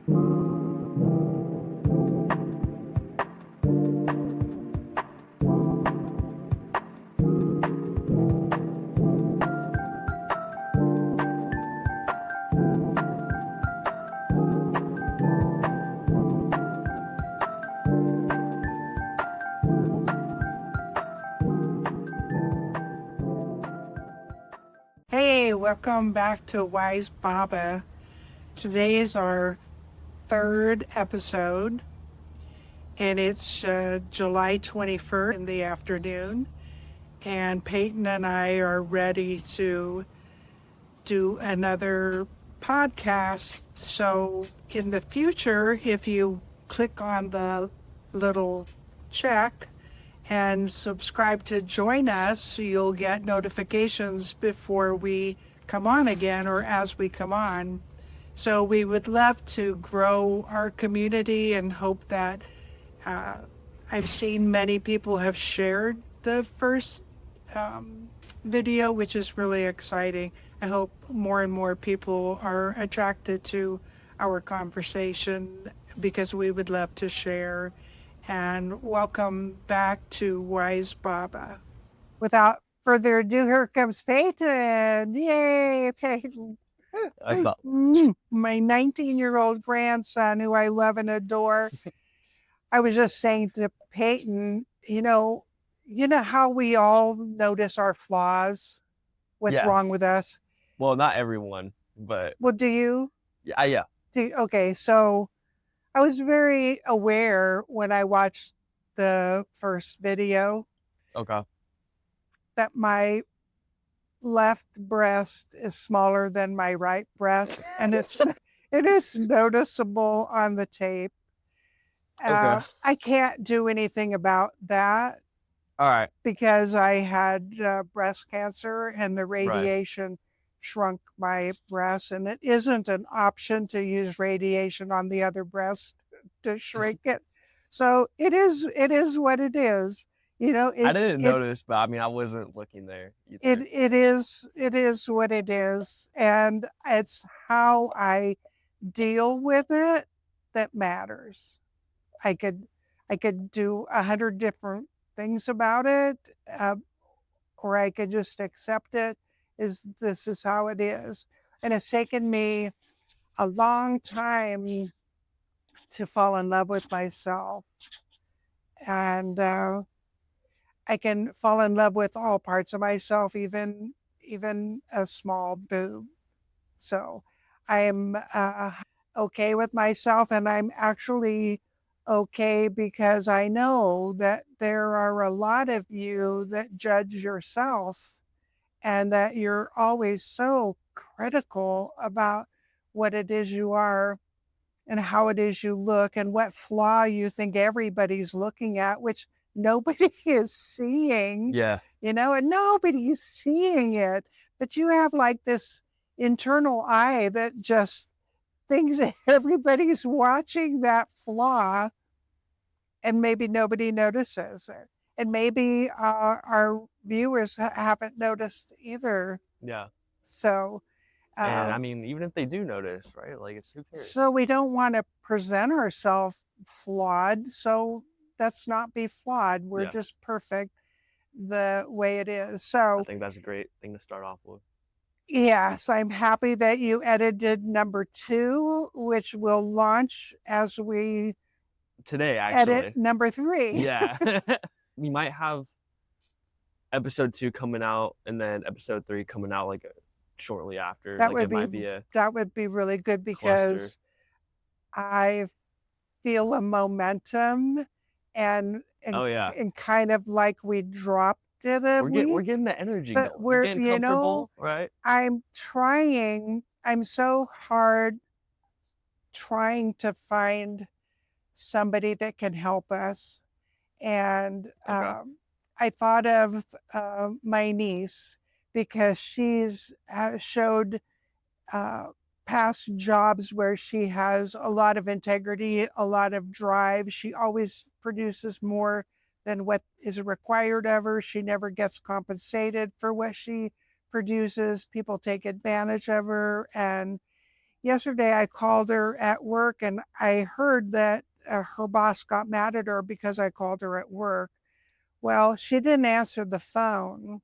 Hey, welcome back to Wise Baba. Today is our third episode, and it's July 21st in the afternoon. And Peyton and I are ready to do another podcast. So, in the future, if you click on the little check and subscribe to join us, you'll get notifications before we come on again or as we come on. So we would love to grow our community and hope that I've seen many people have shared the first video, which is really exciting. I hope more and more people are attracted to our conversation because we would love to share. And welcome back to Wise Baba. Without further ado, here comes Peyton. Yay, Peyton. I thought My 19-year-old grandson, who I love and adore. I was just saying to Peyton, you know how we all notice our flaws, what's Yeah. wrong with us? Well, not everyone, but Well, do you? yeah. Okay, so I was very aware when I watched the first video Okay. that my left breast is smaller than my right breast, and it is noticeable on the tape. Okay. I can't do anything about that All right. because I had breast cancer and the radiation shrunk my breast, and it isn't an option to use radiation on the other breast to shrink it. So it is what it is. I didn't notice, but I mean, I wasn't looking there either. It is what it is, and it's how I deal with it that matters. I could do 100 different things about it, or I could just accept it. This is how it is, and it's taken me a long time to fall in love with myself, and I can fall in love with all parts of myself, even a small boob. So I am okay with myself, and I'm actually okay because I know that there are a lot of you that judge yourself and that you're always so critical about what it is you are and how it is you look and what flaw you think everybody's looking at, which nobody is seeing. Yeah. And nobody's seeing it. But you have like this internal eye that just thinks everybody's watching that flaw, and maybe nobody notices it. And maybe our viewers haven't noticed either. Yeah. So, and I mean, even if they do notice, right? Like, it's who cares? So we don't want to present ourselves flawed. So let's not be flawed. We're just perfect the way it is. So I think that's a great thing to start off with. Yes, I'm happy that you edited number 2, which will launch as we today, actually. Edit number 3. Yeah. We might have episode 2 coming out and then episode 3 coming out like shortly after. That like would be really good because cluster. I feel a momentum and kind of like we dropped it we're getting the energy but going. We're getting comfortable, right? I'm so hard trying to find somebody that can help us. And I thought of my niece because she's showed past jobs where she has a lot of integrity, a lot of drive. She always produces more than what is required of her. She never gets compensated for what she produces. People take advantage of her. And, yesterday I called her at work and I heard that her boss got mad at her because I called her at work. Well, she didn't answer the phone.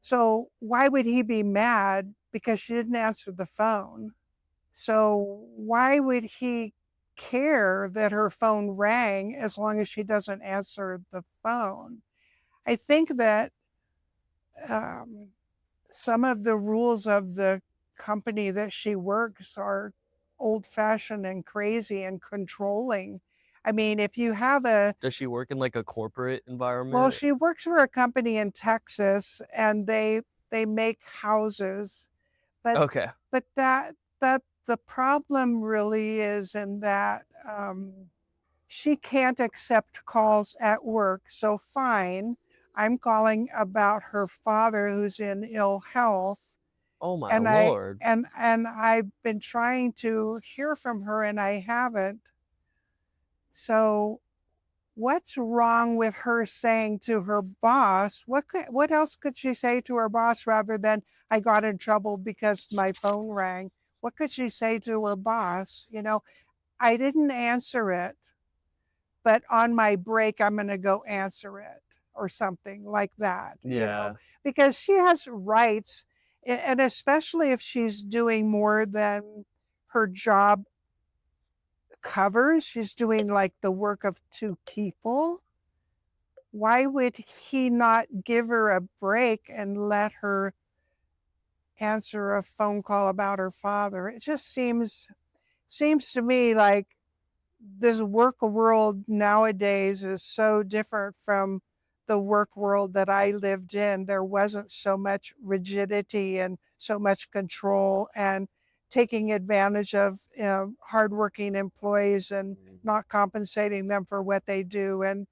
So why would he be mad because she didn't answer the phone? So why would he care that her phone rang as long as she doesn't answer the phone? I think that um, some of the rules of the company that she works are old fashioned and crazy and controlling. I mean, if you have a, Does she work in like a corporate well, environment? she works for a company in Texas and they make houses, but Okay. but the problem really is in that she can't accept calls at work. So fine, I'm calling about her father who's in ill health, Oh my and lord. I've been trying to hear from her and I haven't. So what's wrong with her saying to her boss? What else could she say to her boss rather than I got in trouble because my phone rang? What could she say to her boss? I didn't answer it, but on my break I'm going to go answer it or something like that, Yeah. because she has rights, and especially if she's doing more than her job covers, she's doing like the work of two people. Why would he not give her a break and let her answer a phone call about her father? It just seems to me like this work world nowadays is so different from the work world that I lived in. There wasn't so much rigidity and so much control and taking advantage of hardworking employees and not compensating them for what they do. And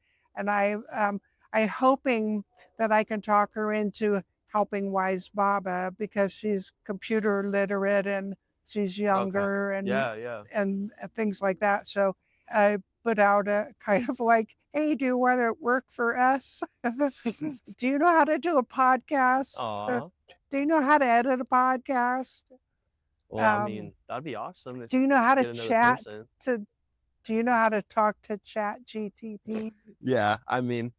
I'm hoping that I can talk her into helping Wise Baba because she's computer literate and she's Okay. younger and Yeah, yeah. and things like that. So I put out a kind of like, hey, do you want to work for us? Do you know how to do a podcast? Aw. Do you know how to edit a podcast? Well, I Um, mean, that'd be awesome if do you know you how could to get another chat person. to do you know how to talk to Chat GTP? Yeah, I mean,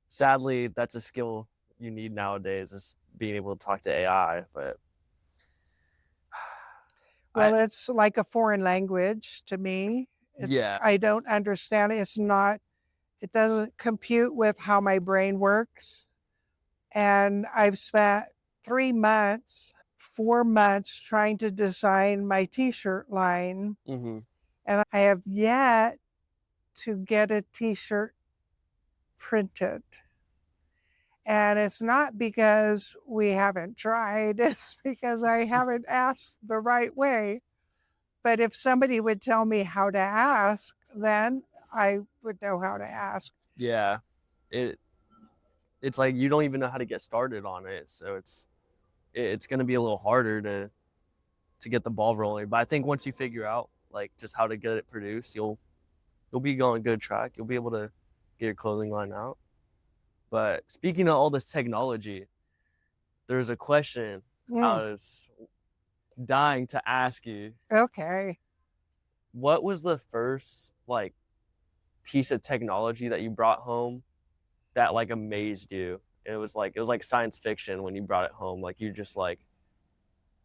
sadly, that's a skill you need nowadays is being able to talk to AI, but I Well, it's like a foreign language to me. yeah. I don't understand it. It doesn't compute with how my brain works. And I've spent 3 months, 4 months trying to design my t shirt line. Mm-hmm. And I have yet to get a t shirt printed. And it's not because we haven't tried, it's because I haven't asked the right way. But if somebody would tell me how to ask, then I would know how to ask. Yeah. It it's like you don't even know how to get started on it, so it's going to be a little harder to get the ball rolling. But I think once you figure out like just how to get it produced, you'll be on a good track. You'll be able to get your clothing line out. But speaking of all this technology, there's a question I Mm, was dying to ask you. okay. What was the first like piece of technology that you brought home that like amazed you? It was like science fiction when you brought it home. Like you just like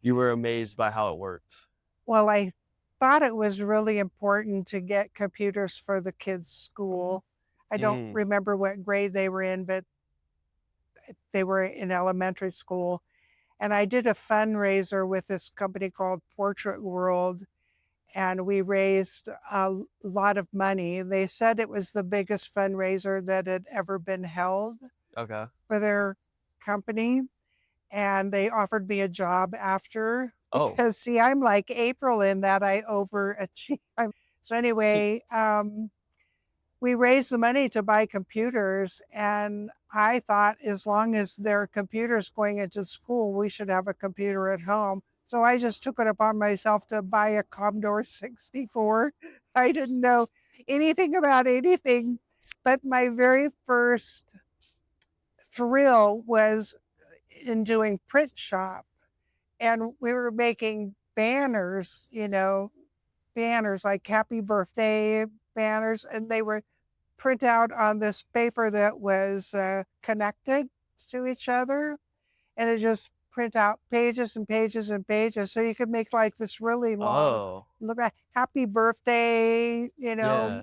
you were amazed by how it worked. Well, I thought it was really important to get computers for the kids' school. I don't Mm, remember what grade they were in, but they were in elementary school. And I did a fundraiser with this company called Portrait World, and we raised a lot of money. They said it was the biggest fundraiser that had ever been held okay. for their company. And they offered me a job after Oh, because, see, I'm like April in that I overachieve. So, anyway, we raised the money to buy computers. And I thought as long as there are computers going into school, we should have a computer at home. So I just took it upon myself to buy a Commodore 64. I didn't know anything about anything, but my very first thrill was in doing print shop. And we were making banners, banners like happy birthday banners, and they were print out on this paper that was connected to each other, and it just print out pages and pages and pages, so you could make like this really long Oh, look at happy birthday, yeah.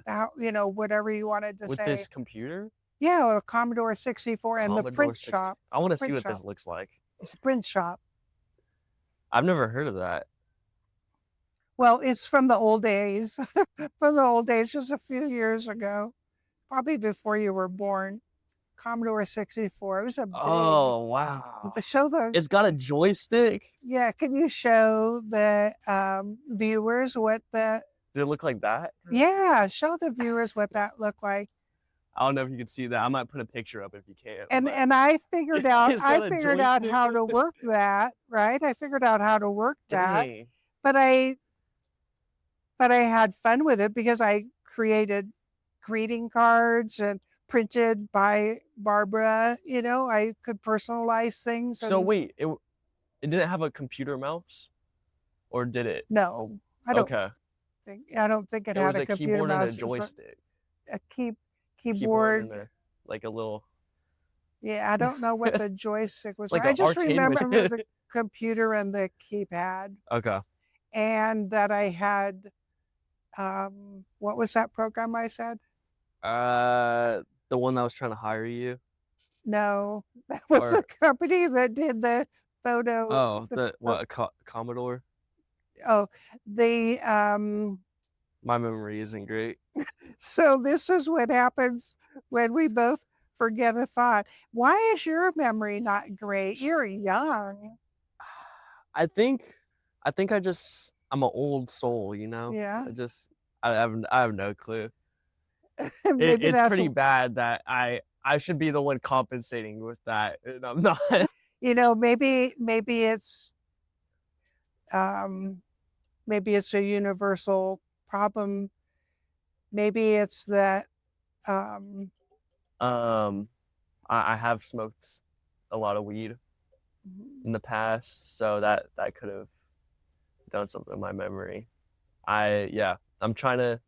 whatever you wanted to With say. this computer? Yeah, a Commodore 64 and the Commodore print 60. shop. I want to see Print what shop. this looks like. It's a print shop. I've never heard of that. Well, it's from the old days. From the old days, just a few years ago, probably before you were born. Commodore 64. It was a big. Oh, wow. Show the. It's got a joystick? Yeah, can you show the viewers what the? Did it look like that? Yeah, show the viewers what that looked like. I don't know if you can see that. I might put a picture up if you can. And I figured out It's got a how joystick. to work that. Right, I figured out how to work that. Dang. But I had fun with it because I created greeting cards and printed by Barbara. I could personalize things. So wait, it didn't have a computer mouse? Or did it? No, I don't think it It had was a a computer keyboard and a mouse. joystick. A Keyboard keyboard. and like a little. Yeah, I don't know what the joystick was. Like I an just arcade remember machine. the computer and the keypad, Okay. and that I had. What was that program I said? The one that was trying to hire you. No, that was a company that did the photo. Oh, what, Commodore? Oh, the My memory isn't great. So this is what happens when we both forget a thought. Why is your memory not great? You're young. I think I'm an old soul, Yeah. I have no clue. Maybe It's that's pretty bad that I should be the one compensating with that, and I'm not. maybe it's a universal problem. Maybe it's that I have smoked a lot of weed in the past, so that could have done something to my memory. I'm trying to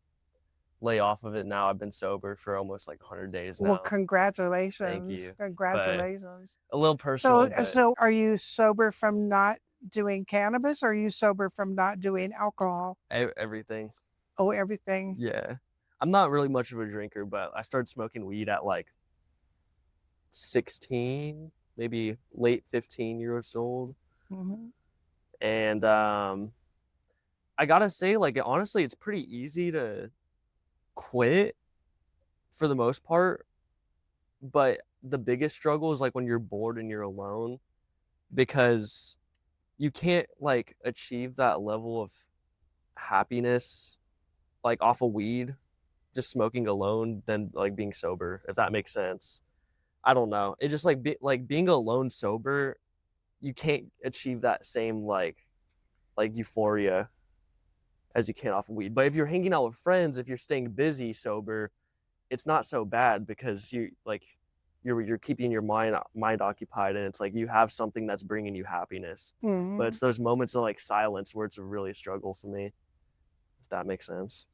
lay off of it now. I've been sober for almost like 100 days now. Well, congratulations. Thank you. Congratulations. A little personal. So are you sober from not doing cannabis, or are you sober from not doing alcohol? Everything. Oh, everything. Yeah. I'm not really much of a drinker, but I started smoking weed at like 16, maybe late 15 years old. Mm-hmm. And I gotta say, like, honestly, it's pretty easy to quit for the most part. But the biggest struggle is like when you're bored and you're alone, because you can't like achieve that level of happiness like off of weed, just smoking alone, than like being sober, if that makes sense. I don't know. It just like being alone sober, you can't achieve that same like euphoria as you can off of weed. But if you're hanging out with friends, if you're staying busy sober, it's not so bad because you're keeping your mind occupied, and it's like you have something that's bringing you happiness. Mm-hmm. But it's those moments of like silence where it's a really struggle for me, if that makes sense.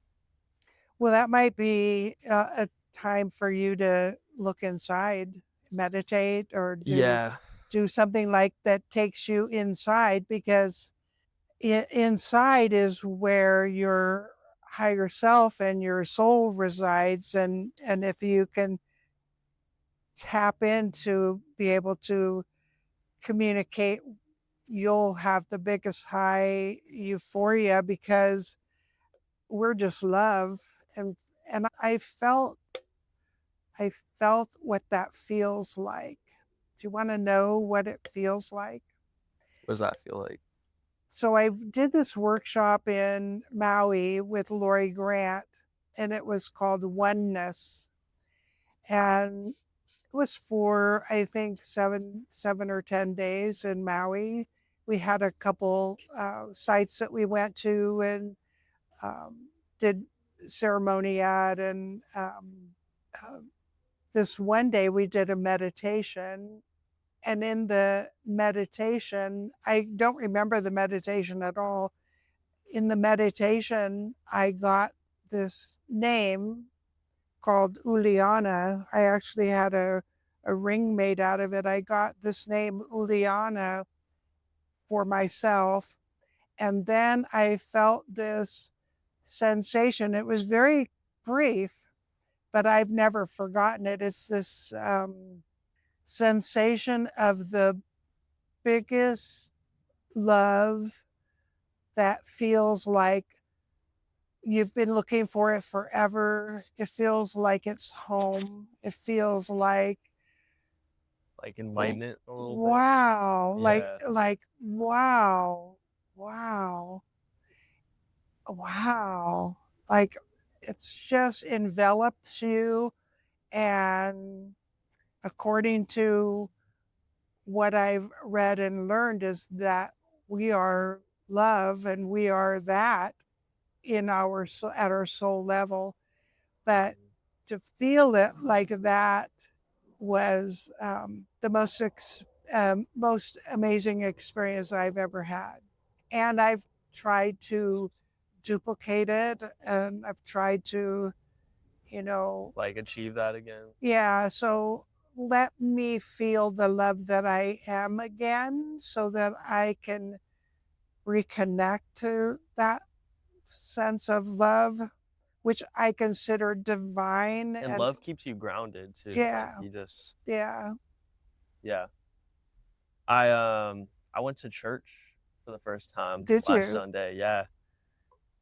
Well, that might be a time for you to look inside, meditate, or do something like that takes you inside, because inside is where your higher self and your soul resides, and if you can tap into be able to communicate, you'll have the biggest high euphoria, because we're just love. And I felt what that feels like. Do you want to know what it feels like? What does that feel like? So I did this workshop in Maui with Lori Grant, and it was called Oneness. And it was for, I think, seven or 10 days in Maui. We had a couple sites that we went to and did ceremony at. And this one day we did a meditation. And in the meditation, I don't remember the meditation at all, in the meditation, I got this name called Uliana. I actually had a ring made out of it. I got this name Uliana for myself. And then I felt this sensation. It was very brief, but I've never forgotten it. It's this sensation of the biggest love that feels like you've been looking for it forever. It feels like it's home. It feels like enlightenment a little bit. wow, Yeah. like wow, wow, wow. Like it's just envelops you, and according to what I've read and learned is that we are love and we are that in our at our soul level, but to feel it like that was the most amazing experience I've ever had. And I've tried to duplicate it, and I've tried to, you know, Like achieve that again. yeah. So let me feel the love that I am again, so that I can reconnect to that sense of love, which I consider divine. And And love keeps you grounded too. Like yeah, you just yeah. yeah. I went to church for the first time Did last you? Sunday. Yeah.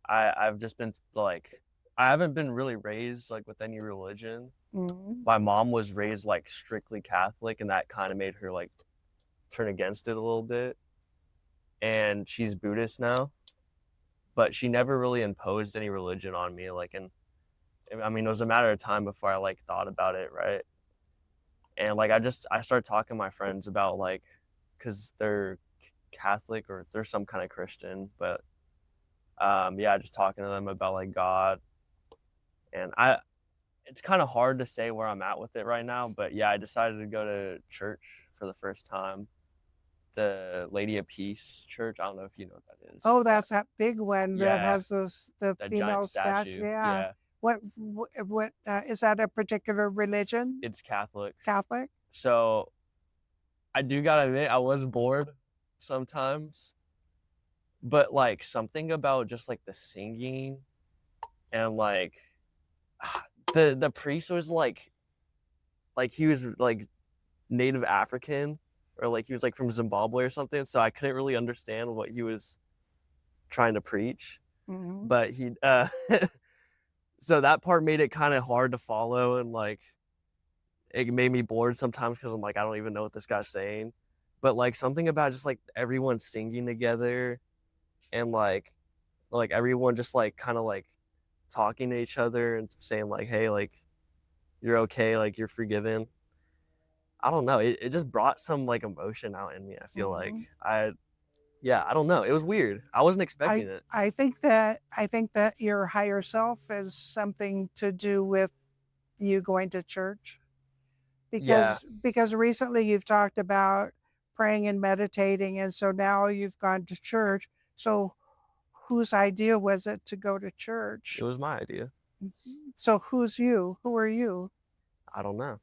I've just been like I haven't been really raised like with any religion. Mm. My mom was raised like strictly Catholic, and that kind of made her like turn against it a little bit. And she's Buddhist now, but she never really imposed any religion on me. Like, and I mean, it was a matter of time before I like thought about it, right? And like I started talking to my friends about like, cause they're Catholic or they're some kind of Christian, but yeah, just talking to them about like God, and it's kind of hard to say where I'm at with it right now, but yeah, I decided to go to church for the first time, the Lady of Peace Church. I don't know if you know what that is. Oh, that's that big one that Yeah, has the that giant female statue. statue. Yeah. Yeah, What is that a particular religion? it's Catholic. Catholic? So I do gotta admit, I was bored sometimes, but like something about just like the singing and like the priest was like he was like Native African or like he was like from Zimbabwe or something, so I couldn't really understand what he was trying to preach. Mm-hmm. But he so that part made it kind of hard to follow, and like it made me bored sometimes because I'm like, I don't even know what this guy's saying. But like something about just like everyone singing together and like everyone just like kind of like talking to each other and saying like, hey, like you're okay, like you're forgiven. I don't know. It just brought some like emotion out in me. I feel like Mm-hmm. yeah, I don't know. It was weird. I wasn't expecting it. I think that your higher self is something to do with you going to church, Yeah, because recently you've talked about praying and meditating, and so now you've gone to church. So whose idea was it to go to it church? was my idea. So who's you? Who are you? I don't know.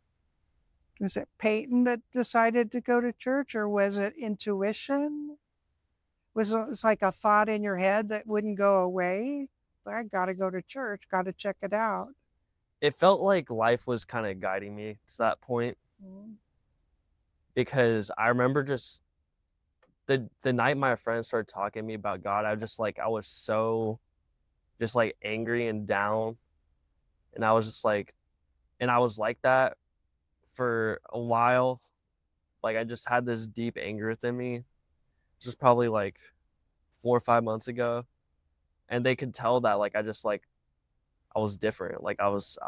Was it Peyton that decided to go to church, or was it intuition? Was it like a thought in your head that wouldn't go away? I got to go to church, got to check it out. It felt like life was kind of guiding me to that point Mm. because I remember just the night my friends started talking to me about God, I just like I was so just like angry and down, and I was just like, and I was like that for a while. Like I just had this deep anger within me. Just probably like 4 or 5 months ago, and they could tell that like I just like I was different. Like I was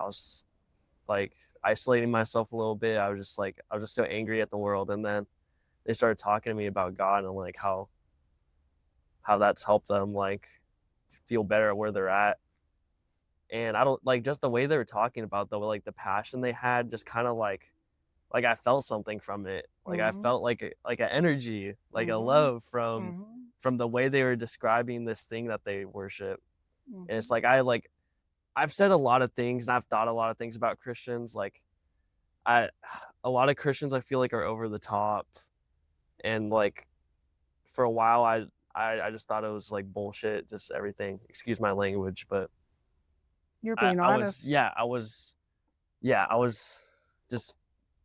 like isolating myself a little bit. I was just so angry at the world, and then they started talking to me about God and like how that's helped them like feel better at where they're at. And I don't like just the way they were talking about like the passion they had, just kind of like I felt something from it. Like I Mm-hmm. felt like like an energy, like a Mm-hmm. love from Mm-hmm. from the way they were describing this thing that they worship. Mhm. And it's like I've said a lot of things and I've thought a lot of things about Christians. Like a lot of Christians I feel like are over the top, and like for a while I just thought it was like bullshit, just everything. Excuse my language, but You're being I was honest. I was just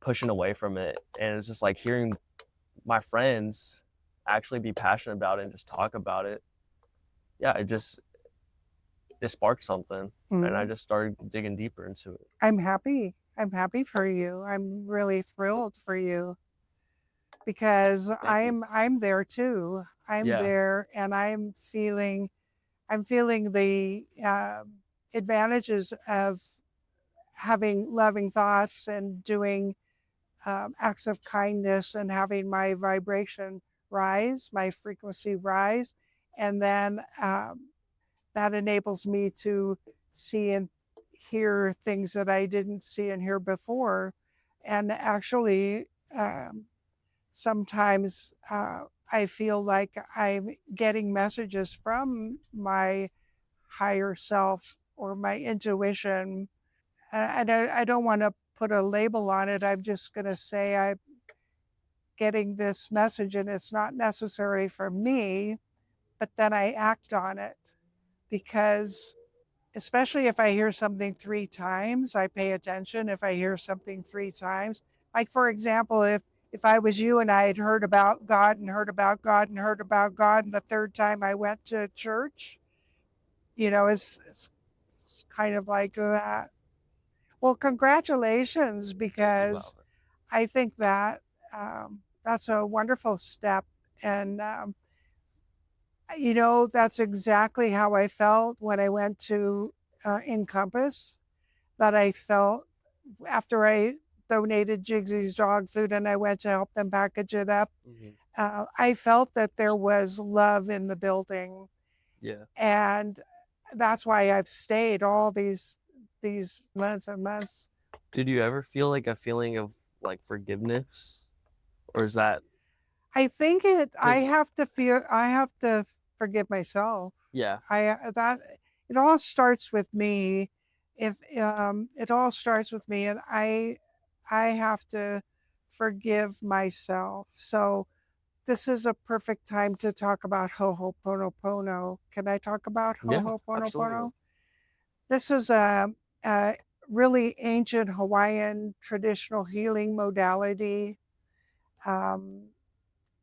pushing away from it, and it's just like hearing my friends actually be passionate about it and just talk about it. Yeah, it sparked something, and I Mhm. just started digging deeper into it. I'm happy. I'm happy for you. I'm really thrilled for you because Thank you. I'm there too. I'm Yeah. there, and I'm feeling the advantages of having loving thoughts and doing acts of kindness and having my vibration rise, my frequency rise, and then that enables me to see and hear things that I didn't see and hear before. And actually, sometimes I feel like I'm getting messages from my higher self or my intuition. And I don't want to put a label on it. I'm just going to say I'm getting this message and it's not necessary for me, but then I act on it because especially if I hear something 3 times, I pay attention. If I hear something 3 times, like for example, if I was you and I had heard about God and heard about God and heard about God, and the third time I went to church, it's kind of like that. Well, congratulations, Thank you, because Baba. I think that that's a wonderful step, and that's exactly how I felt when I went to Encompass. That I felt after I donated Jigsy's dog food and I went to help them package it up. Mm-hmm. I felt that there was love in the building, Yeah. and that's why I've stayed all these months and months. Did you ever feel like a feeling of like forgiveness, or is that I think because I have to forgive myself. yeah, That it all starts with me. If It all starts with me, and I have to forgive myself. So this is a perfect time to talk about Ho'oponopono. Can I talk about yeah, absolutely. Ho'oponopono? This is a really ancient Hawaiian traditional healing modality. Um,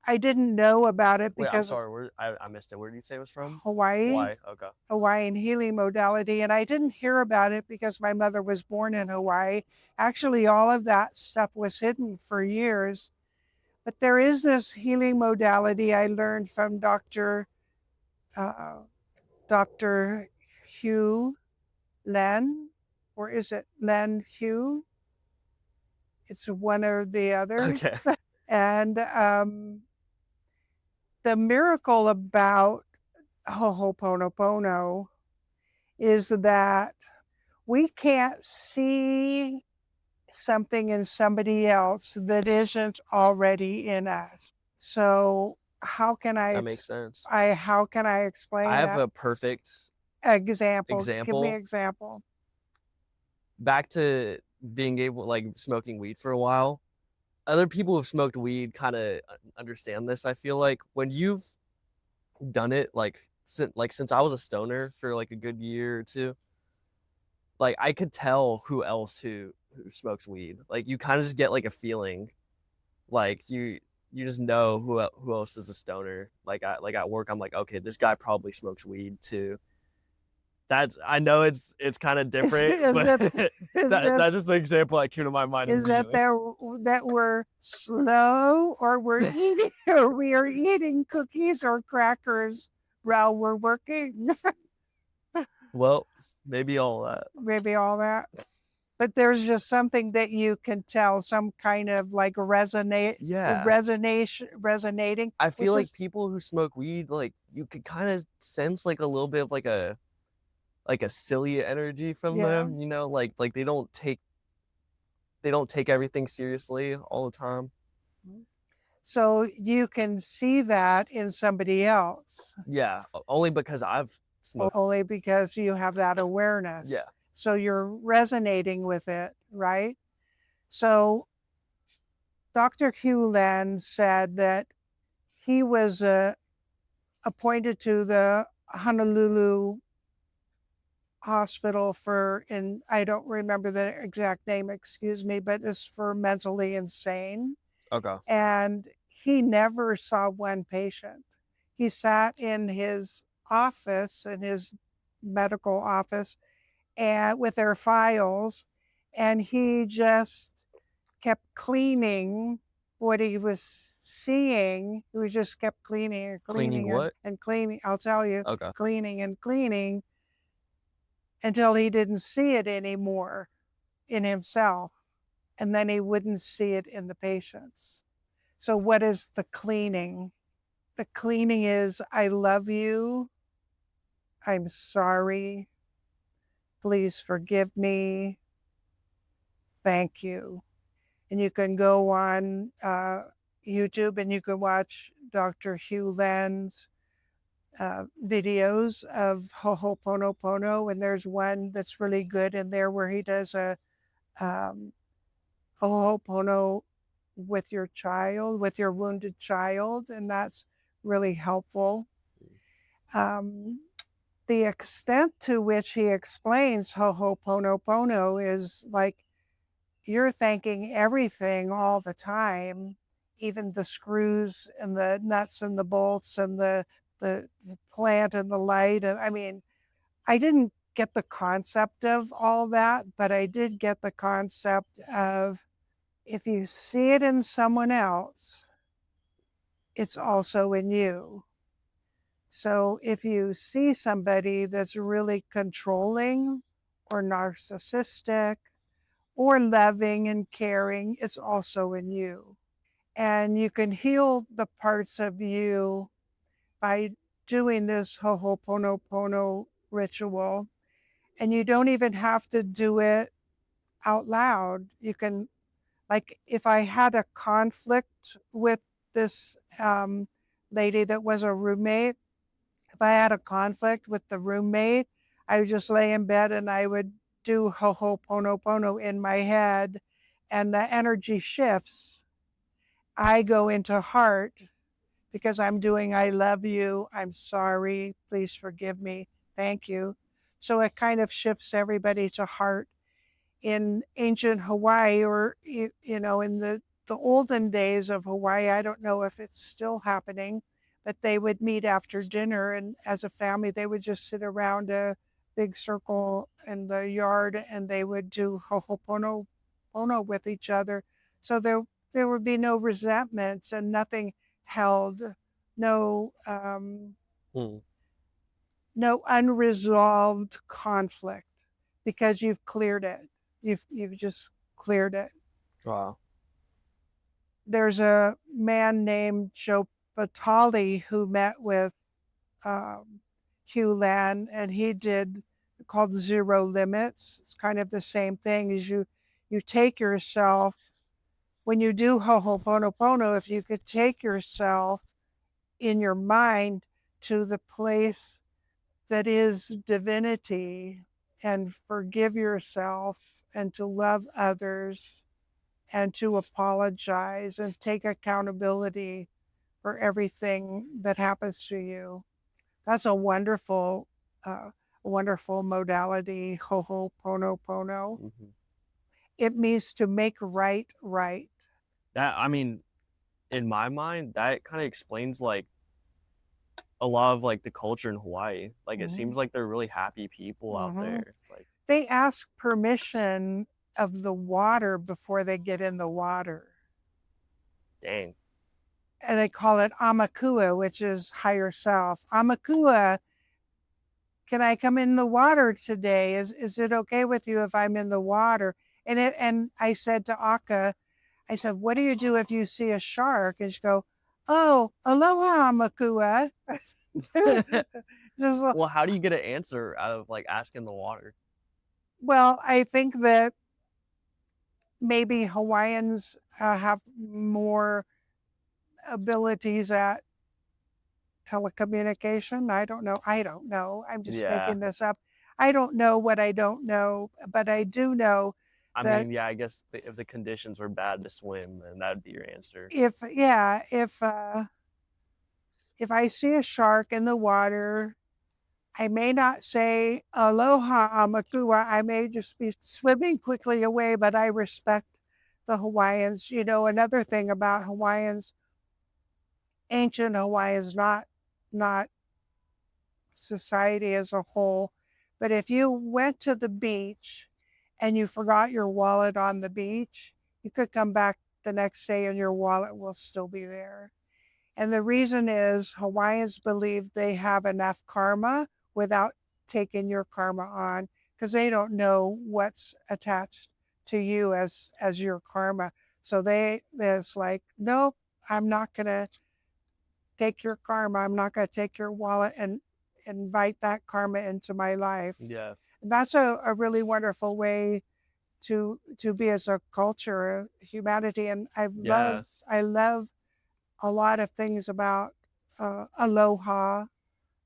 I didn't know about it Wait, I'm because sorry. I missed it. Where did you say it was from? Hawaii, Hawaii. Okay. Hawaiian healing modality, and I didn't hear about it because my mother was born in Hawaii. Actually, all of that stuff was hidden for years. But there is this healing modality I learned from uh, Dr. Hugh Len, or is it Len Hugh? It's one or the other. Okay. And the miracle about Ho'oponopono is that we can't see something in somebody else that isn't already in us. So That makes sense. how can I I explain have that? a perfect Example. Give me an example. example. Back to being able like smoking weed for a while. Other people who've smoked weed kind of understand this. I feel like when you've done it since I was a stoner for like a good year or two, like I could tell who else who smokes weed. Like you kind of just get like a feeling, like you just know who else is a stoner. Like at work, I'm like, okay, this guy probably smokes weed too. I know it's kind of Is, different, is but that is that that's just the example that came to my mind is that immediately. there that we're slow, or we're eating, or we are eating cookies or crackers while we're working? Well, maybe all that. Maybe all that. But there's just something that you can tell, some kind of like Yeah, resonating, I feel which like is people who smoke weed, like you could kind of sense like a little bit of like a silly energy from yeah. them, like they don't take everything seriously all the time. So you can see that in somebody else. Yeah, only because I've smoked. Only because you have that awareness. Yeah. So you're resonating with it, right? So Dr. Hugh Land said that he was appointed to the Honolulu hospital for, and I don't remember the exact name, excuse me, but it's for mentally insane. Okay. And he never saw one patient. He sat in his office, in his medical office, and with their files, and he just kept cleaning what he was seeing. He just kept cleaning and Cleaning cleaning what? and cleaning. I'll tell you, Okay. cleaning and cleaning until he didn't see it anymore in himself. And then he wouldn't see it in the patients. So, what is the cleaning? The cleaning is I love you. I'm sorry. Please forgive me. Thank you. And you can go on YouTube and you can watch Dr. Hugh Land's videos of Ho'oponopono. And there's one that's really good in there where he does a Ho'opono with your child, with your wounded child. And that's really helpful. The extent to which he explains Ho'oponopono is like you're thanking everything all the time, even the screws and the nuts and the bolts and the plant and the light. And I mean, I didn't get the concept of all that, but I did get the concept of if you see it in someone else, it's also in you. So if you see somebody that's really controlling or narcissistic or loving and caring, it's also in you. And you can heal the parts of you by doing this Ho'oponopono ritual. And you don't even have to do it out loud. You can, like, if I had a conflict with this lady that was a roommate, if I had a conflict with the roommate, I would just lay in bed and I would do Ho'oponopono in my head, and the energy shifts. I go into heart because I'm doing I love you, I'm sorry, please forgive me, thank you. So it kind of shifts everybody to heart. In ancient Hawaii, or in the olden days of Hawaii, I don't know if it's still happening, but they would meet after dinner, and as a family they would just sit around a big circle in the yard and they would do Ho'oponopono with each other. So there would be no resentments and nothing held, no Hmm. no unresolved conflict, because you've cleared it. You've just cleared it. Wow. There's a man named Joe Fatali who met with Hugh Land, and he did called Zero Limits. It's kind of the same thing as you take yourself when you do Ho'oponopono. If you could take yourself in your mind to the place that is divinity and forgive yourself and to love others and to apologize and take accountability for everything that happens to you. That's uh, a wonderful modality, Ho'oponopono. Hmm. It means to make right right. That, I mean, in my mind, that kind of explains like a lot of like the culture in Hawaii. Like it Mm-hmm. seems like they're really happy people out Mm-hmm. there. Like, They ask permission of the water before they get in the water. dang. And they call it Amakua, which is higher self. Amakua, can I come in the water today? Is it okay with you if I'm in the water? And I said to Aka, I said, what do you do if you see a shark? And she go, oh, aloha, Amakua. Just, Well, how do you get an answer out of like asking the water? well, I think that maybe Hawaiians have more abilities at telecommunication. I don't know. I'm just Yeah. making this up. I don't know what I don't know, but I do know I that mean, yeah, I guess if the conditions were bad to swim, then that'd be your answer. if I see a shark in the water, I may not say aloha amakua. I may just be swimming quickly away, but I respect the Hawaiians. You know, another thing about Hawaiians, ancient Hawaiians, not society as a whole, but if you went to the beach and you forgot your wallet on the beach, you could come back the next day and your wallet will still be there. And the reason is Hawaiians believe they have enough karma without taking your karma on because they don't know what's attached to you as your karma. So it's like, nope, I'm not gonna take your karma. I'm not gonna take your wallet and invite that karma into my life. Yeah. And that's a really wonderful way to be as a culture, humanity. And Yeah. I love a lot of things about aloha,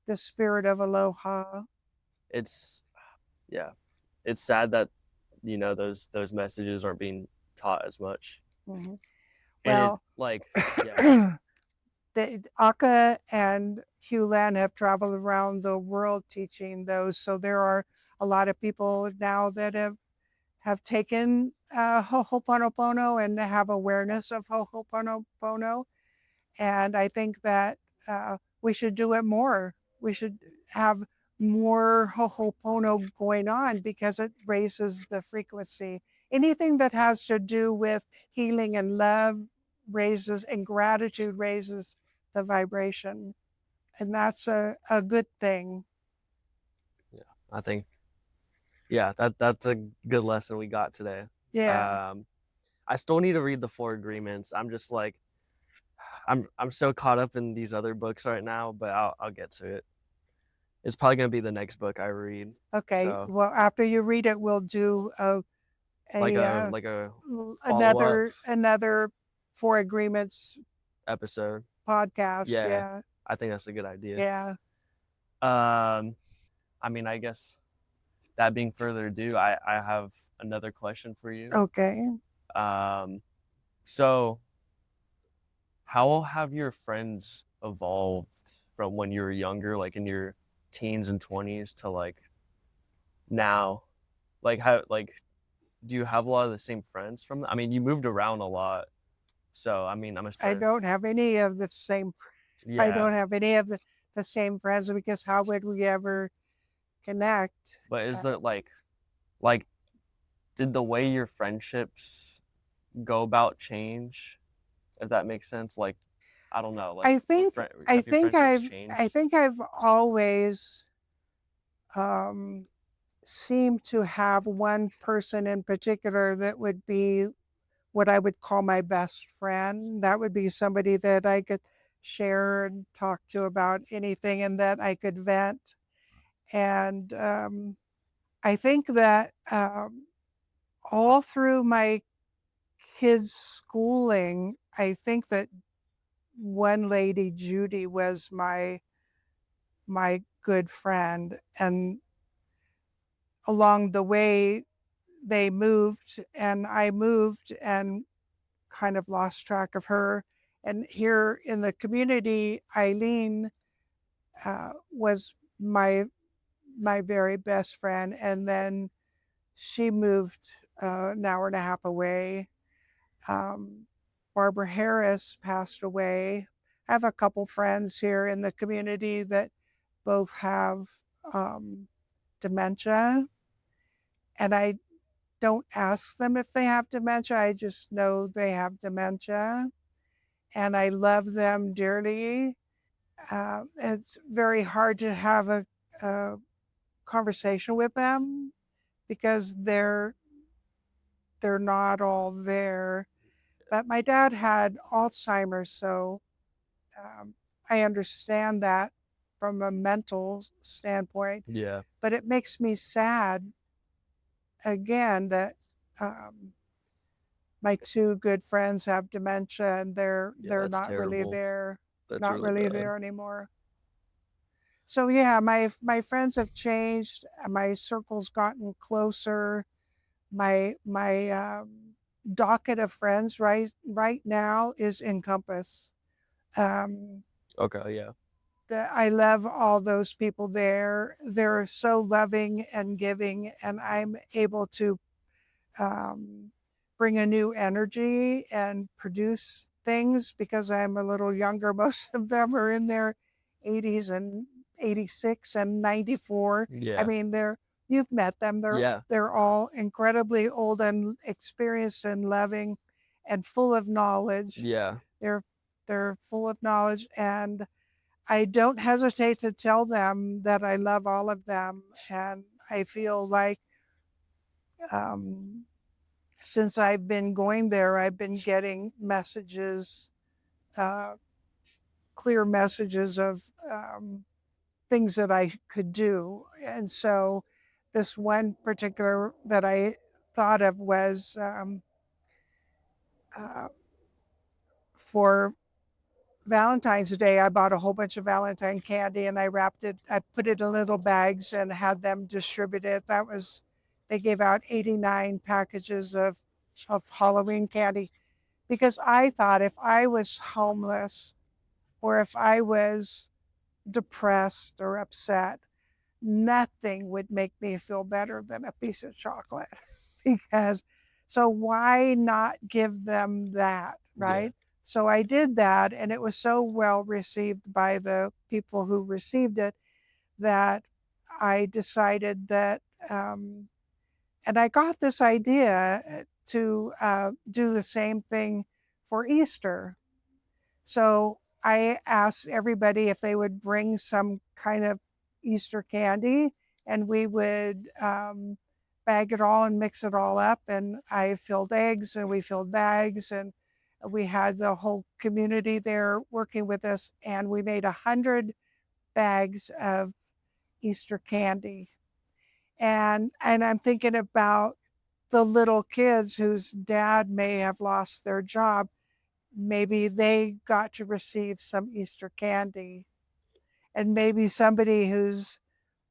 the spirit of aloha. It's yeah. It's sad that those messages aren't being taught as much. Mm-hmm. And it Well, like yeah. the Aka and Hugh Lan have traveled around the world teaching those. So there are a lot of people now that have taken Ho'oponopono and have awareness of Ho'oponopono. And I think that we should do it more. We should have more Ho'opono going on because it raises the frequency. Anything that has to do with healing and love raises, and gratitude raises the vibration. And that's a good thing. Yeah. I think yeah, that's a good lesson we got today. Yeah. I still need to read the Four Agreements. I'm just like I'm so caught up in these other books right now, but I'll get to it. It's probably gonna be the next book I read. Okay. So Well, after you read it, we'll do like a a follow up another Four Agreements episode. podcast. Yeah, Yeah. I think that's a good idea. Yeah. I mean, I guess that being further ado, I have another question for you. Okay. So how have your friends evolved from when you were younger, like in your teens and 20s to like now? Like how like do you have a lot of the same friends from I mean, you moved around a lot. So, I mean, I'm just I trying to don't have any of the same. I yeah. don't have any of the same friends because how would we ever connect? But is there like did the way your friendships go about change, if that makes sense? Like I don't know, like I think have your friendships I changed? think I've always um, seemed to have one person in particular that would be what I would call my best friend. That would be somebody that I could share and talk to about anything and that I could vent. And I think that all through my kids' schooling, I think that one lady, Judy, was my good friend. And along the way, they moved and I moved and kind of lost track of her. And here in the community, Eileen was my very best friend. And then she moved an hour and a half away. Um, Barbara Harris passed away. I have a couple friends here in the community that both have um, dementia, and I don't ask them if they have dementia. I just know they have dementia, and I love them dearly. It's very hard to have a conversation with them because they're not all there. But my dad had Alzheimer's, so um, I understand that from a mental standpoint. Yeah. But it makes me sad again that um, My two good friends have dementia, and they're Yeah, they're that's not really terrible. there, That's not really really bad. there anymore. So yeah, my friends have changed. My circle's gotten closer. My docket of friends right now is Encompass. Um, Okay, yeah. I love all those people there. They're so loving and giving, and I'm able to um, bring a new energy and produce things because I'm a little younger. Most of them are in their 80s and 86 and 94. I Yeah. mean, you've met them. Yeah. They're all incredibly old and experienced and loving and full of knowledge. Yeah. They're they're full of knowledge, and I don't hesitate to tell them that I love all of them, and I feel like um, since I've been going there, I've been getting messages, uh, clear messages of things that I could do. And so, this one particular that I thought of was uh, for Valentine's Day. I bought a whole bunch of Valentine candy and I wrapped it, I put it in little bags and had them distribute it. They gave out 89 packages of Halloween candy because I thought if I was homeless or if I was depressed or upset, nothing would make me feel better than a piece of chocolate. Because so why not give them that, Yeah. right? So I did that, and it was so well received by the people who received it that I decided that, and I got this idea to do the same thing for Easter. So I asked everybody if they would bring some kind of Easter candy, and we would bag it all and mix it all up. And I filled eggs, and we filled bags, and we had the whole community there working with us, and we made 100 bags of Easter candy. And I'm thinking about the little kids whose dad may have lost their job. Maybe they got to receive some Easter candy. And maybe somebody who's,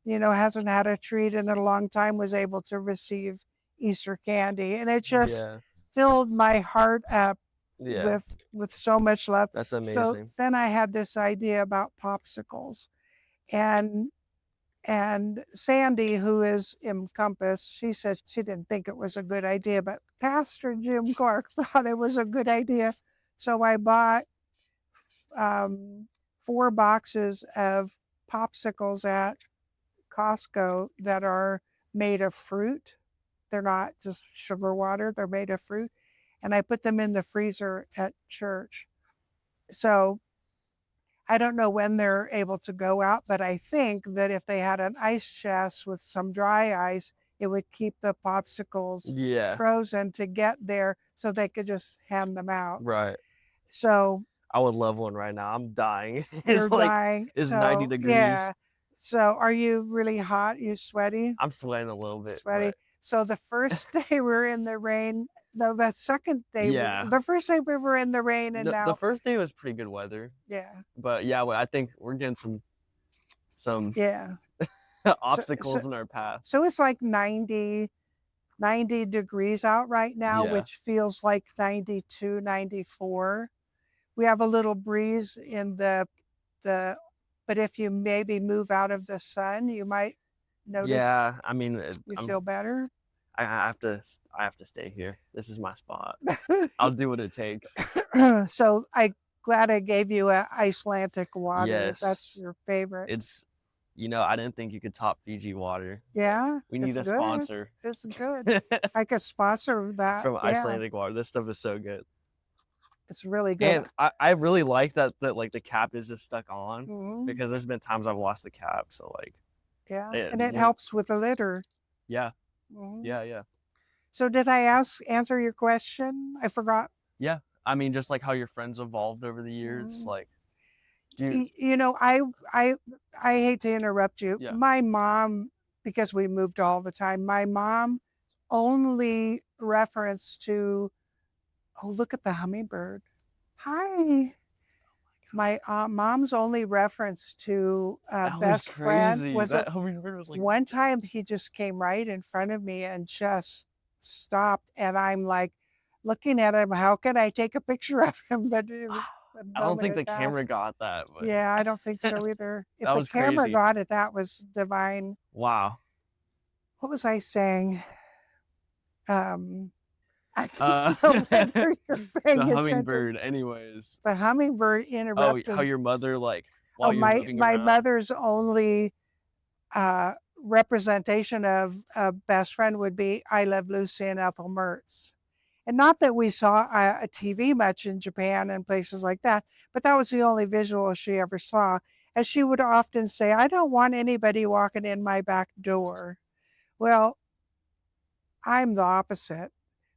hasn't had a treat in a long time was able to receive Easter candy. And it just Yeah. filled my heart up Yeah. with so much love. That's So amazing. then I had this idea about popsicles. And and Sandy, who is in Compass, she said she didn't think it was a good idea, but Pastor Jim Clark thought it was a good idea. So I bought um, 4 boxes of popsicles at Costco that are made of fruit. They're not just sugar water, they're made of fruit. And I put them in the freezer at church. So I don't know when they're able to go out, but I think that if they had an ice chest with some dry ice, it would keep the popsicles Yeah. frozen to get there so they could just hand them out. Right. So I would love one right now. I'm dying. you're It's like dying. it's 90 So, degrees. yeah. So, are you really hot? You sweaty? I'm sweating a little bit, Sweaty. but So, the first day we're in the rain, no, the second day, yeah. the first day we were in the rain, and The now, first day was pretty good weather, yeah, but yeah, I think we're getting some yeah. So obstacles in our path. so it's like 90 degrees out right now, Yeah. which feels like 92, 94. We have a little breeze in the but if you maybe move out of the sun, you might notice Yeah, I mean, you feel better. I have to stay here. This is my spot. I'll do what it takes. So I glad I gave you a Icelandic water. That's Yes. your favorite. It's I didn't think you could top Fiji water. Yeah, We it's need a good. sponsor It's good. I could sponsor that. from Yeah, Icelandic water. This stuff is so good. it's really good. And I really like that like the cap is just stuck on Mhm. because there's been times I've lost the cap. So like Yeah, it, and it helps with the litter. yeah, Mhm. yeah. So did I answer your question? I forgot. Yeah. I mean, just like how your friends evolved over the years, Mhm. like do You know, I hate to interrupt you. yeah. My mom, because we moved all the time, my mom only reference to Oh, look at the hummingbird. Hi. My mom's only reference to That was best friend crazy. was That hummingbird was like, one time he just came right in front of me and just stopped. And I'm like looking at him, how can I take a picture of him? But it was a I don't moment think had the camera passed. got that, but Yeah, I don't think so either. If that the was camera crazy. got it, that was divine. Wow. What was I saying? Um, I Uh, don't know whether you're the paying attention. hummingbird, anyways. The hummingbird Oh, how interrupted. your mother, like, Oh, while you're moving my around? mother's only representation of a best friend would be I Love Lucy and Ethel Mertz. And not that we saw a TV much in Japan and places like that, but that was the only visual she ever saw. And she would often say, I don't want anybody walking in my back door. Well, I'm the opposite.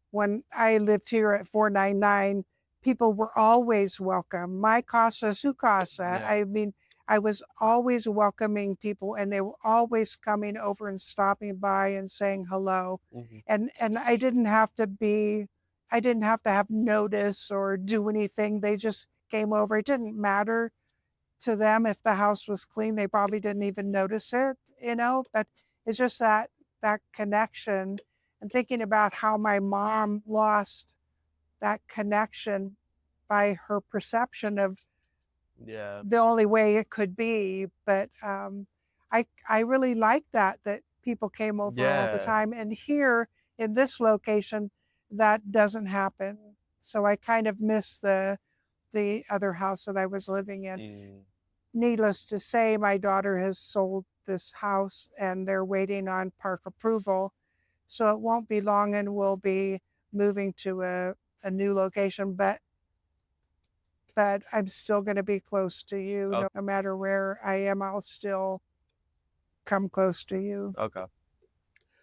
When I lived here at 499, people were always welcome. My casa, su casa. Yeah. I mean, I was always welcoming people and they were always coming over and stopping by and saying hello. Mm-hmm. And I didn't have to have notice or do anything. They just came over. It didn't matter to them if the house was clean. They probably didn't even notice it, but it's just that connection and thinking about how my mom lost that connection by her perception of Yeah. the only way it could be. But I really like that people came over all the Yeah. time. And here in this location, that doesn't happen. So I kind of miss the other house that I was living in. Mm. Needless to say, my daughter has sold this house and they're waiting on park approval. So it won't be long and we'll be moving to a new location. But I'm still going to be close to you. Okay. No matter where I am, I'll still come close to you. Okay.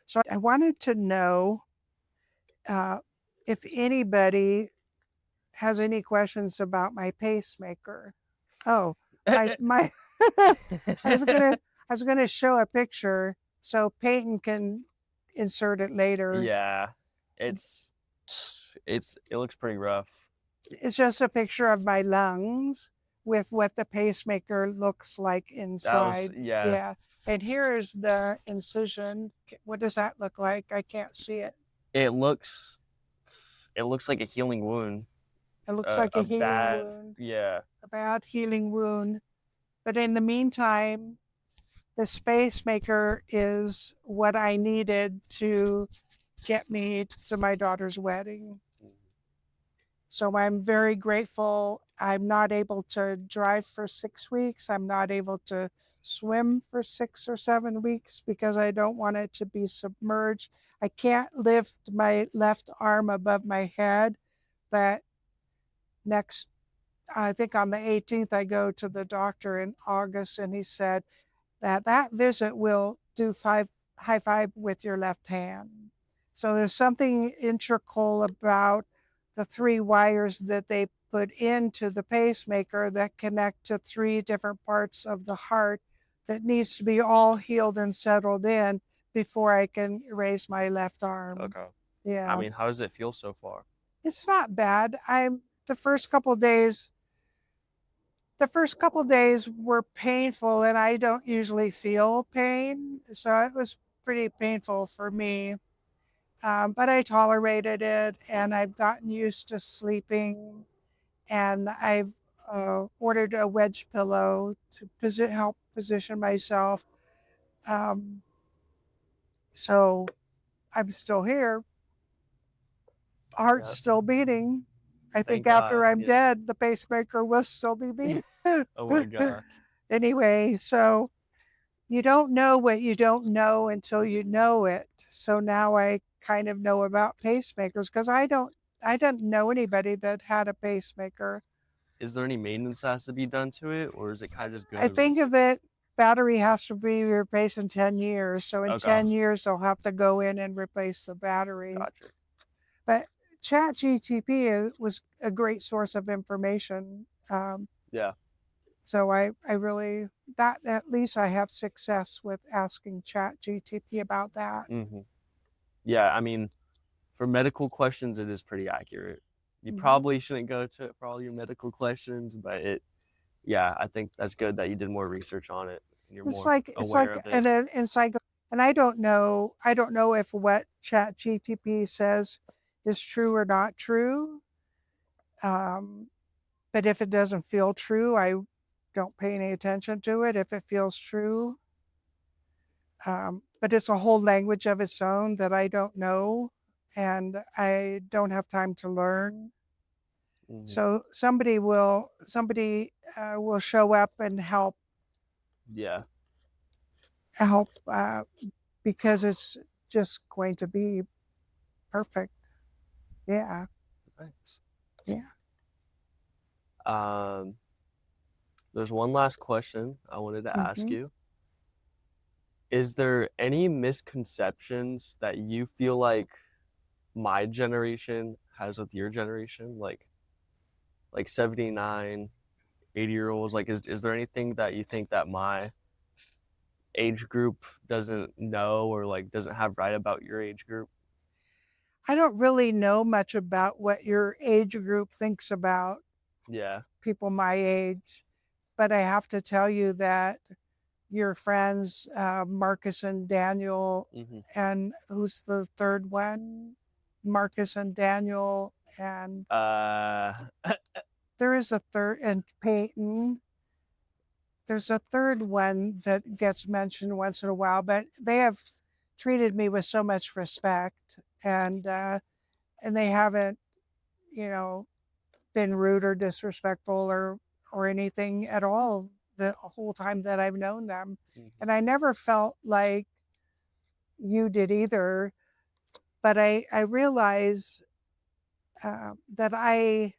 So I wanted to know uh, if anybody has any questions about my pacemaker. Oh, my I was gonna show a picture so Peyton can insert it later. Yeah. It looks pretty rough. It's just a picture of my lungs with what the pacemaker looks like inside. Yeah. Yeah. And here is the incision. What does that look like? I can't see it. It looks like a healing wound. It looks like a healing bad, wound, yeah. a bad healing wound. But in the meantime, the pacemaker is what I needed to get me to my daughter's wedding. So I'm very grateful. I'm not able to drive for 6 weeks. I'm not able to swim for 6 or 7 weeks because I don't want it to be submerged. I can't lift my left arm above my head, but next, I think on the 18th, I go to the doctor in August, and he said that visit will do high five with your left hand. So there's something integral about the three wires that they put into the pacemaker that connect to three different parts of the heart that needs to be all healed and settled in before I can raise my left arm. Okay. Yeah. I mean, how does it feel so far? It's not bad. The first couple days were painful and I don't usually feel pain. So it was pretty painful for me. But I tolerated it and I've gotten used to sleeping and I've ordered a wedge pillow to help position myself. So I'm still here. Heart's still beating. I think after I'm dead, the pacemaker will still be beating. Oh my gosh. Anyway, so you don't know what you don't know until you know it. So now I kind of know about pacemakers because I didn't know anybody that had a pacemaker. Is there any maintenance that has to be done to it, or is it kind of just good? I think of it, battery has to be replaced in 10 years. So in 10 years, they'll have to go in and replace the battery. Gotcha. But ChatGTP was a great source of information. Yeah. So I really, that at least I have success with asking ChatGTP about that. Mm-hmm. Yeah, I mean, for medical questions, it is pretty accurate. You Mhm. probably shouldn't go to it for all your medical questions, but yeah, I think that's good that you did more research on it and you're It's more like it's aware like of it. an encycl and I don't know if what ChatGTP says is true or not true. Um, but if it doesn't feel true, I don't pay any attention to it. If it feels true, but it's a whole language of its own that I don't know, and I don't have time to learn. Mhm. So somebody will show up and Yeah, help because it's just going to be perfect. Yeah, thanks. yeah. Um, there's one last question I wanted to ask Hmm. you. Is there any misconceptions that you feel like my generation has with your generation? Like 79, 80-year olds, like is there anything that you think that my age group doesn't know or like doesn't have right about your age group? I don't really know much about what your age group thinks about Yeah. people my age, but I have to tell you that your friends, Marcus and Daniel, Hmm. and who's the third one? Marcus and Daniel, and Uh, there is a third, and Peyton. There's a third one that gets mentioned once in a while, but they have treated me with so much respect, and they haven't, you know, been rude or disrespectful or anything at all the whole time that I've known them. mhm. And I never felt like you did either. But I realize that I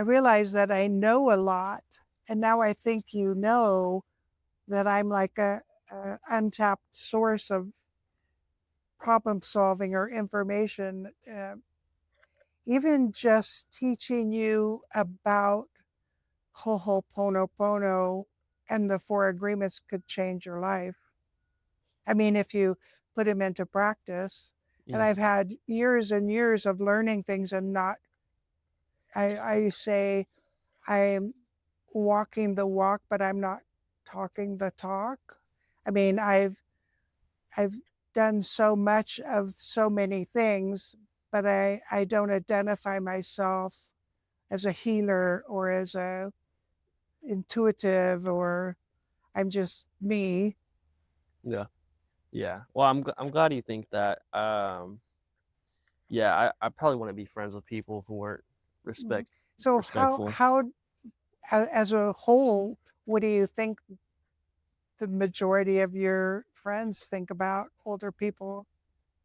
realize that I know a lot, and now I think you know that I'm like a untapped source of problem solving or information. Even just teaching you about Ho'oponopono and the four agreements could change your life. I mean, if you put them into practice. And Mhm. I've had years and years of learning things and not, I say I'm walking the walk, but I'm not talking the talk. I mean, I've done so much of so many things, but I don't identify myself as a healer or as a intuitive or I'm just me. Yeah. Yeah. Well, I'm glad you think that. Yeah, I probably want to be friends with people who weren't Mhm. respect So respectful. as a whole, what do you think the majority of your friends think about older people?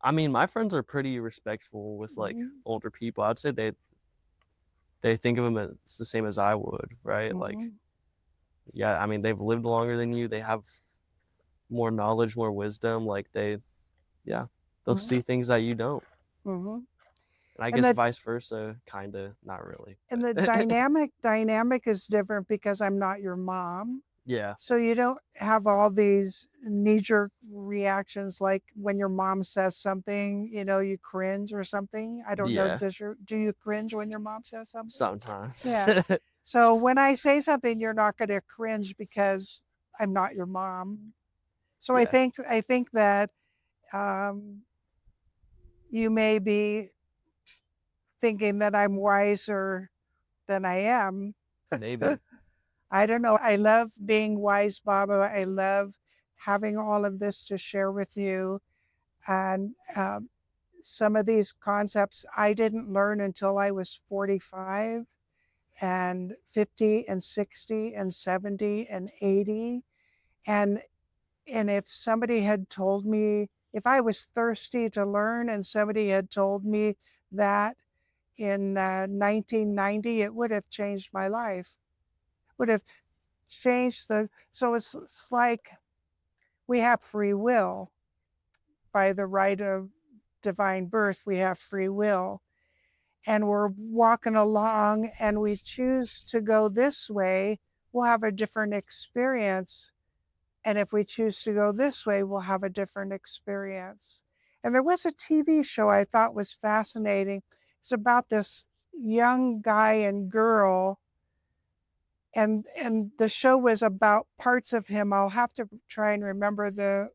I mean, my friends are pretty respectful with like Hmm. older people. I'd say they think of them as the same as I would, right? Like, Hmm. yeah, I mean, they've lived longer than you. They have more knowledge, more wisdom. Like yeah, they'll Hmm. see things that you don't. Hmm. And I And guess the vice versa, kind of, not really. and the But dynamic is different because I'm not your mom. yeah, So you don't have all these knee-jerk reactions like when your mom says something, you cringe or something. I don't know, yeah, do you cringe when your mom says something? sometimes. Yeah. So when I say something, you're not going to cringe because I'm not your mom. So Yeah, I think that um, you may be thinking that I'm wiser than I am. maybe. I don't know. I love being wise, Baba. I love having all of this to share with you. And some of these concepts I didn't learn until I was 45 and 50 and 60 and 70 and 80. And and if somebody had told me, if I was thirsty to learn and somebody had told me that in 1990, it would have changed my life, would have changed so it's like we have free will by the right of divine birth, we have free will. And we're walking along and we choose to go this way, we'll have a different experience. And if we choose to go this way, we'll have a different experience. And there was a TV show I thought was fascinating. It's about this young guy and girl, and the show was about parts of him. I'll have to try and remember the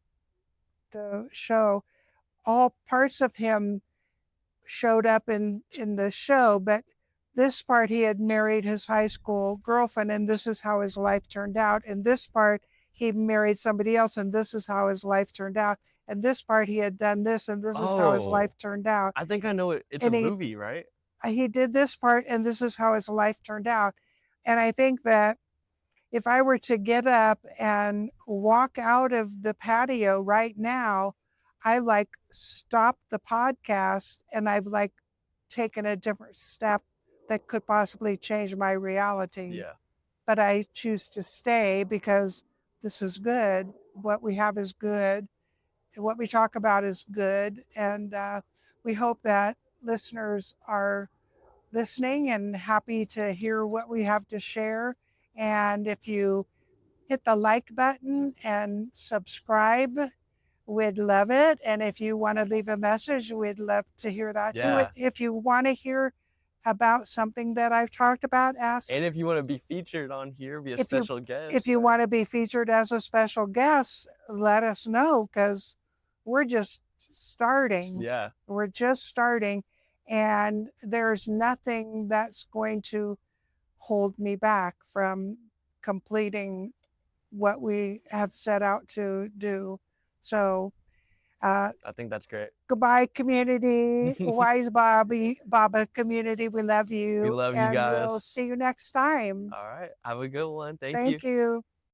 show. All parts of him showed up in the show, but this part he had married his high school girlfriend, and this is how his life turned out. And this part he married somebody else, and this is how his life turned out. And this part he had done this, and this is how his Oh, life turned out. I think I know it. It's a And movie, right? he did this part, and this is how his life turned out. And I think that if I were to get up and walk out of the patio right now, I like stop the podcast and I've like taken a different step that could possibly change my reality. Yeah. But I choose to stay because this is good. What we have is good. What we talk about is good. And we hope that listeners are listening and happy to hear what we have to share. And if you hit the like button and subscribe, we'd love it. And if you want to leave a message, we'd love to hear that too. Yeah. If you want to hear about something that I've talked about, ask. And if you want to be featured on here, be a special guest. If you want to be featured as a special guest, let us know because we're just starting. Yeah. We're just starting. And there's nothing that's going to hold me back from completing what we have set out to do. So, I think that's great. Goodbye, community. Wise Baba community. We love you. We love you and guys. We'll see you next time. All right. Have a good one. Thank you. Thank you.